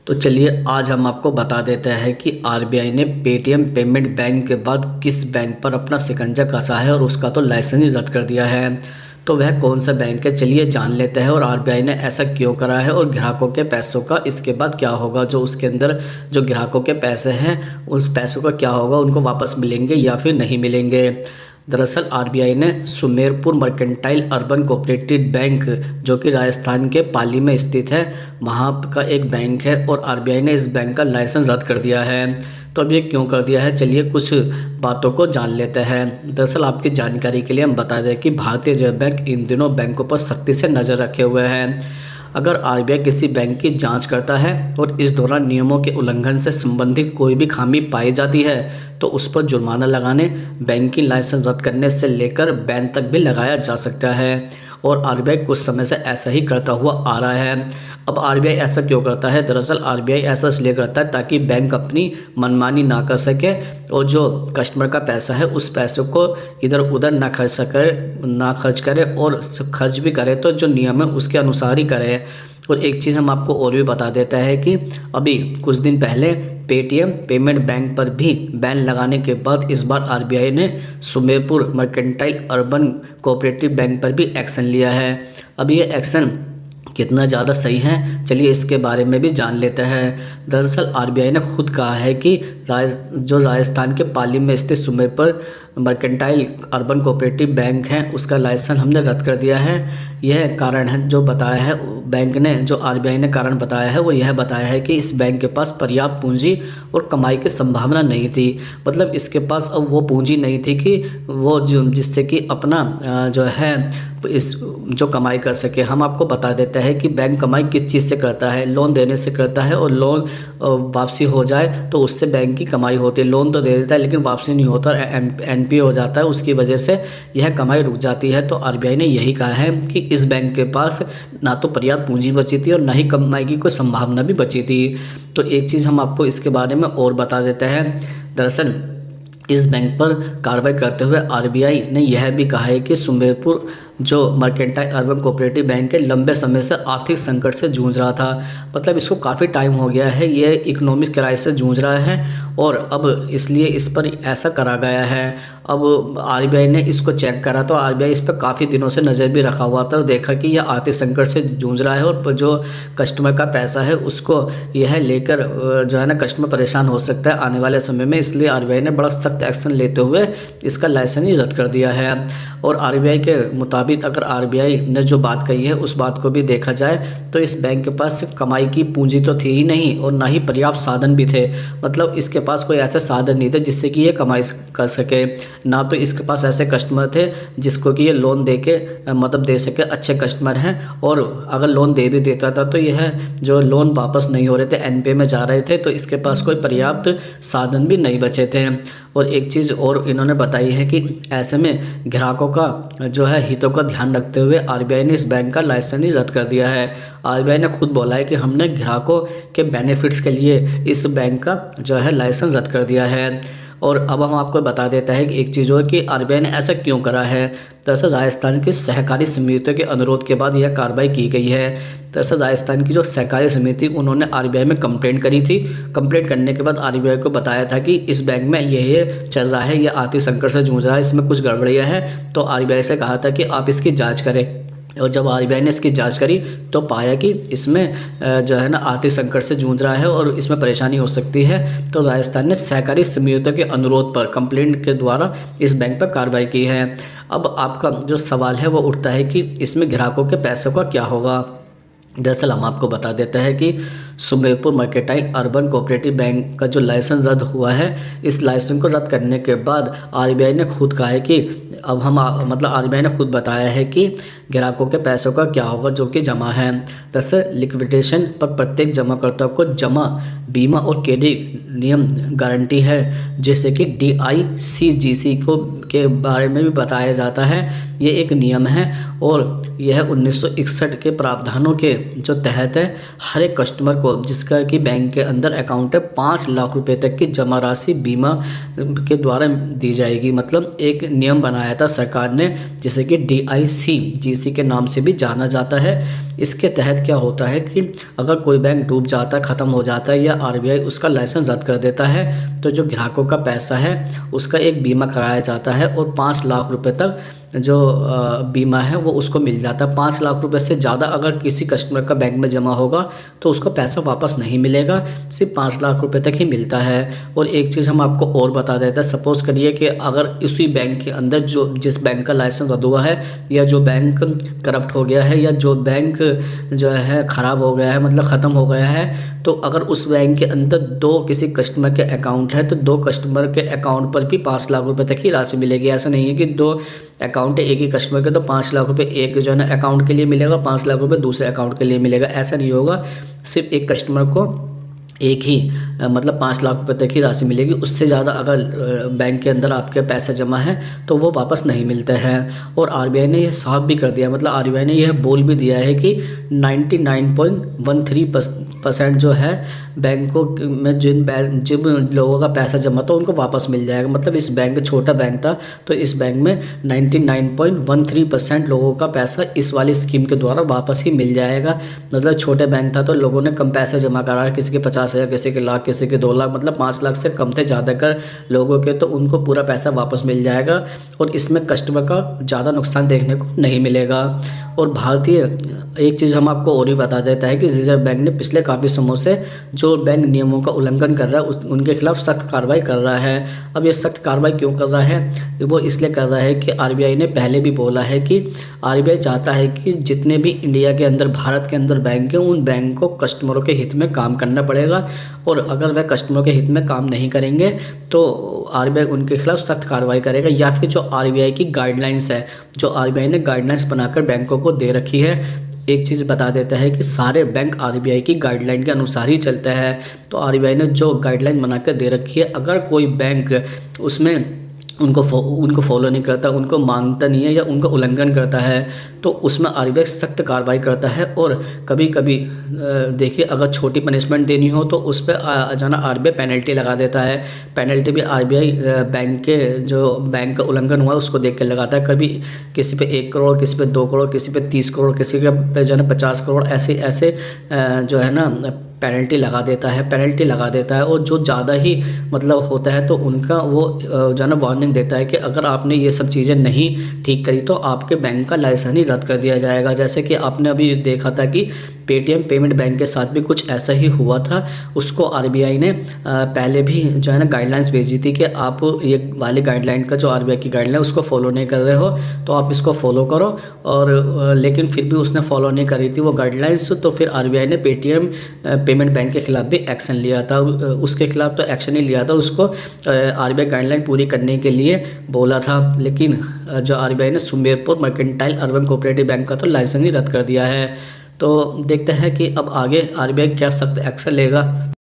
तो चलिए आज हम आपको बता देते हैं कि आरबीआई ने पेटीएम पेमेंट बैंक के बाद किस बैंक पर अपना शिकंजा कसा है और उसका तो लाइसेंस ही रद्द कर दिया है। तो वह कौन सा बैंक है, चलिए जान लेते हैं। और आरबीआई ने ऐसा क्यों करा है और ग्राहकों के पैसों का इसके बाद क्या होगा, जो उसके अंदर जो ग्राहकों के पैसे हैं उस पैसों का क्या होगा, उनको वापस मिलेंगे या फिर नहीं मिलेंगे। दरअसल आरबीआई ने Sumerpur mercantile urban cooperative bank, जो कि राजस्थान के पाली में स्थित है, वहाँ का एक बैंक है और आरबीआई ने इस बैंक का लाइसेंस रद्द कर दिया है। तो अब ये क्यों कर दिया है, चलिए कुछ बातों को जान लेते हैं। दरअसल आपकी जानकारी के लिए हम बता दें कि भारतीय रिजर्व बैंक इन दिनों बैंकों पर सख्ती से नज़र रखे हुए हैं। अगर आरबीआई किसी बैंक की जांच करता है और इस दौरान नियमों के उल्लंघन से संबंधित कोई भी खामी पाई जाती है तो उस पर जुर्माना लगाने, बैंकिंग लाइसेंस रद्द करने से लेकर बैन तक भी लगाया जा सकता है। और आरबीआई कुछ समय से ऐसा ही करता हुआ आ रहा है। अब आरबीआई ऐसा क्यों करता है, दरअसल आरबीआई ऐसा इसलिए करता है ताकि बैंक अपनी मनमानी ना कर सके और जो कस्टमर का पैसा है उस पैसे को इधर उधर ना खर्च करे और खर्च भी करे तो जो नियम है उसके अनुसार ही करे। और एक चीज़ हम आपको और भी बता देता है कि अभी कुछ दिन पहले पेटीएम पेमेंट बैंक पर भी बैन लगाने के बाद इस बार आरबीआई ने Sumerpur mercantile urban cooperative bank पर भी एक्शन लिया है। अब ये एक्शन कितना ज़्यादा सही है, चलिए इसके बारे में भी जान लेते हैं। दरअसल आरबीआई ने खुद कहा है कि जो राजस्थान के पाली में स्थित Sumerpur mercantile urban cooperative bank है उसका लाइसेंस हमने रद्द कर दिया है। यह कारण है जो बताया है बैंक ने, जो आरबीआई ने कारण बताया है वो यह बताया है कि इस बैंक के पास पर्याप्त पूंजी और कमाई की संभावना नहीं थी। मतलब इसके पास अब वो पूंजी नहीं थी कि वो जिससे कि अपना जो है इस जो कमाई कर सके। हम आपको बता देते हैं कि बैंक कमाई किस चीज़ से करता है, लोन देने से करता है और लोन वापसी हो जाए तो उससे बैंक की कमाई होती है। लोन तो दे देता है लेकिन वापसी नहीं होता, एनपीए हो जाता है, उसकी वजह से यह कमाई रुक जाती है। तो आरबीआई ने यही कहा है कि इस बैंक के पास ना तो पर्याप्त पूंजी बची थी और ना ही कमाई की कोई संभावना भी बची थी। तो एक चीज़ हम आपको इसके बारे में और बता देते हैं। दरअसल इस बैंक पर कार्रवाई करते हुए आरबीआई ने यह भी कहा है कि सुमेरपुर जो मर्केंटाइल अर्बन कोऑपरेटिव बैंक है लंबे समय से आर्थिक संकट से जूझ रहा था। मतलब इसको काफ़ी टाइम हो गया है, ये इकोनॉमिक क्राइसिस से जूझ रहा है और अब इसलिए इस पर ऐसा करा गया है। अब आरबीआई ने इसको चेक करा तो आरबीआई इस पर काफ़ी दिनों से नज़र भी रखा हुआ था और देखा कि यह आर्थिक संकट से जूझ रहा है और जो कस्टमर का पैसा है उसको यह लेकर जो है ना कस्टमर परेशान हो सकता है आने वाले समय में। इसलिए आरबीआई ने बड़ा सख्त एक्शन लेते हुए इसका लाइसेंस ही रद्द कर दिया है। और आरबीआई के मुताबिक अगर आरबीआई ने जो बात कही है उस बात को भी देखा जाए तो इस बैंक के पास सिर्फ कमाई की पूंजी तो थी ही नहीं और ना ही पर्याप्त साधन भी थे। मतलब इसके पास कोई ऐसे साधन नहीं थे जिससे कि ये कमाई कर सके, ना तो इसके पास ऐसे कस्टमर थे जिसको कि ये लोन दे के मतलब दे सके, अच्छे कस्टमर हैं। और अगर लोन दे भी देता था तो यह जो लोन वापस नहीं हो रहे थे, एनपीए में जा रहे थे, तो इसके पास कोई पर्याप्त साधन भी नहीं बचे थे। और एक चीज़ और इन्होंने बताई है कि ऐसे में ग्राहकों का जो है हितों का ध्यान रखते हुए आरबीआई ने इस बैंक का लाइसेंस ही रद्द कर दिया है। आरबीआई ने खुद बोला है कि हमने ग्राहकों के बेनिफिट्स के लिए इस बैंक का जो है लाइसेंस रद्द कर दिया है। और अब हम आपको बता देता है कि एक चीज़ हो कि आरबीआई ने ऐसा क्यों करा है। दरअसल राजस्थान की सहकारी समितियों के अनुरोध के बाद यह कार्रवाई की गई है। दरअसल राजस्थान की जो सहकारी समिति उन्होंने आरबीआई में कंप्लेंट करी थी। कंप्लेंट करने के बाद आरबीआई को बताया था कि इस बैंक में ये चल रहा है, ये आर्थिक संकट से जूझ रहा है, इसमें कुछ गड़बड़ियाँ हैं। तो आरबीआई से कहा था कि आप इसकी जाँच करें। और जब आरबीआई ने इसकी जांच करी तो पाया कि इसमें जो है ना आर्थिक संकट से जूझ रहा है और इसमें परेशानी हो सकती है। तो राजस्थान ने सहकारी समितियों के अनुरोध पर कंप्लेंट के द्वारा इस बैंक पर कार्रवाई की है। अब आपका जो सवाल है वो उठता है कि इसमें ग्राहकों के पैसों का क्या होगा। दरअसल हम आपको बता देते हैं कि Sumerpur mercantile urban cooperative bank का जो लाइसेंस रद्द हुआ है, इस लाइसेंस को रद्द करने के बाद आरबीआई ने खुद कहा है कि अब हम मतलब आरबीआई ने खुद बताया है कि ग्राहकों के पैसों का क्या होगा जो कि जमा है। दरअसल लिक्विडेशन पर प्रत्येक जमाकर्ता को जमा बीमा और क्रेडिट नियम गारंटी है, जैसे कि DICGC को के बारे में भी बताया जाता है। ये एक नियम है और यह 1961 के प्रावधानों के जो तहत है हर एक कस्टमर को जिसका कि बैंक के अंदर अकाउंट है 5 लाख रुपए तक की जमा राशि बीमा के द्वारा दी जाएगी। मतलब एक नियम बनाया था सरकार ने, जिसे कि DICGC के नाम से भी जाना जाता है। इसके तहत क्या होता है कि अगर कोई बैंक डूब जाता है, ख़त्म हो जाता है या RBI उसका लाइसेंस रद्द कर देता है, तो जो ग्राहकों का पैसा है उसका एक बीमा कराया जाता है और 5 लाख रुपए तक जो बीमा है वो उसको मिल जाता है। 5 लाख रुपए से ज़्यादा अगर किसी कस्टमर का बैंक में जमा होगा तो उसको पैसा वापस नहीं मिलेगा, सिर्फ 5 लाख रुपए तक ही मिलता है। और एक चीज़ हम आपको और बता देते हैं, सपोज़ करिए कि अगर इसी बैंक के अंदर जो जिस बैंक का लाइसेंस रद्द हुआ है या जो बैंक करप्ट हो गया है या जो बैंक जो है ख़राब हो गया है, मतलब ख़त्म हो गया है, तो अगर उस बैंक के अंदर 2 किसी कस्टमर के अकाउंट है तो 2 कस्टमर के अकाउंट पर भी 5 लाख रुपए तक ही राशि मिलेगी। ऐसा नहीं है कि 2 अकाउंट है एक ही कस्टमर के तो 5 लाख रुपए एक जो है ना अकाउंट के लिए मिलेगा, 5 लाख रुपए दूसरे अकाउंट के लिए मिलेगा, ऐसा नहीं होगा। सिर्फ एक कस्टमर को एक ही मतलब 5 लाख रुपए तक ही राशि मिलेगी। उससे ज़्यादा अगर बैंक के अंदर आपके पैसे जमा है तो वो वापस नहीं मिलते हैं। और RBI ने यह साफ भी कर दिया, मतलब RBI ने यह बोल भी दिया है कि 99.13% जो है बैंकों में जिन लोगों का पैसा जमा था उनको वापस मिल जाएगा। मतलब इस बैंक छोटा बैंक था तो इस बैंक में 99.13% लोगों का पैसा इस वाली स्कीम के द्वारा वापस ही मिल जाएगा। मतलब छोटे बैंक था तो लोगों ने कम पैसे जमा करा, किसी के 50,000, किसी के लाख, किसी के 2 लाख, मतलब 5 लाख से कम थे ज़्यादातर लोगों के, तो उनको पूरा पैसा वापस मिल जाएगा और इसमें कस्टमर का ज़्यादा नुकसान देखने को नहीं मिलेगा। और भारतीय एक चीज़ हम आपको और भी बता देता है कि रिजर्व बैंक ने पिछले काफ़ी समय से जो बैंक नियमों का उल्लंघन कर रहा है उनके खिलाफ सख्त कार्रवाई कर रहा है। अब ये सख्त कार्रवाई क्यों कर रहा है? वो इसलिए कर रहा है कि RBI ने पहले भी बोला है कि RBI चाहता है कि जितने भी इंडिया के अंदर, भारत के अंदर बैंक हैं, उन बैंक को कस्टमरों के हित में काम करना पड़ेगा और अगर वह कस्टमरों के हित में काम नहीं करेंगे तो RBI उनके खिलाफ सख्त कार्रवाई करेगा। या फिर जो RBI की गाइडलाइंस है, जो RBI ने गाइडलाइंस बनाकर बैंकों को दे रखी है, एक चीज़ बता देता है कि सारे बैंक RBI की गाइडलाइन के अनुसार ही चलते हैं। तो RBI ने जो गाइडलाइन बना कर दे रखी है, अगर कोई बैंक उसमें उनको फॉलो नहीं करता, उनको मानता नहीं है या उनका उल्लंघन करता है तो उसमें RBI सख्त कार्रवाई करता है। और कभी कभी देखिए अगर छोटी पनिशमेंट देनी हो तो उस पर जो ना RBI पेनल्टी लगा देता है। पेनल्टी भी RBI बैंक के जो बैंक का उल्लंघन हुआ उसको देख कर लगाता है। कभी किसी पे 1 करोड़, किसी पे 2 करोड़, किसी पे 30 करोड़, किसी पे जो है ना 50 करोड़, ऐसे जो है ना पेनल्टी लगा देता है। और जो ज़्यादा ही मतलब होता है तो उनका वो जो है ना वार्निंग देता है कि अगर आपने ये सब चीज़ें नहीं ठीक करी तो आपके बैंक का लाइसेंस ही रद्द कर दिया जाएगा। जैसे कि आपने अभी देखा था कि पेटीएम पेमेंट बैंक के साथ भी कुछ ऐसा ही हुआ था। उसको RBI ने पहले भी जो है ना गाइडलाइंस भेजी थी कि आप ये वाली गाइडलाइन का जो RBI की गाइडलाइन उसको फॉलो नहीं कर रहे हो तो आप इसको फॉलो करो। और लेकिन फिर भी उसने फॉलो नहीं करी थी वो गाइडलाइंस, तो फिर RBI ने पेटीएम पेमेंट बैंक के खिलाफ भी एक्शन लिया था। उसके खिलाफ तो एक्शन ही लिया था, उसको RBI गाइडलाइन पूरी करने के लिए बोला था। लेकिन जो RBI ने Sumerpur mercantile urban cooperative bank का तो लाइसेंस ही रद्द कर दिया है। तो देखते हैं कि अब आगे RBI क्या सख्त एक्शन लेगा।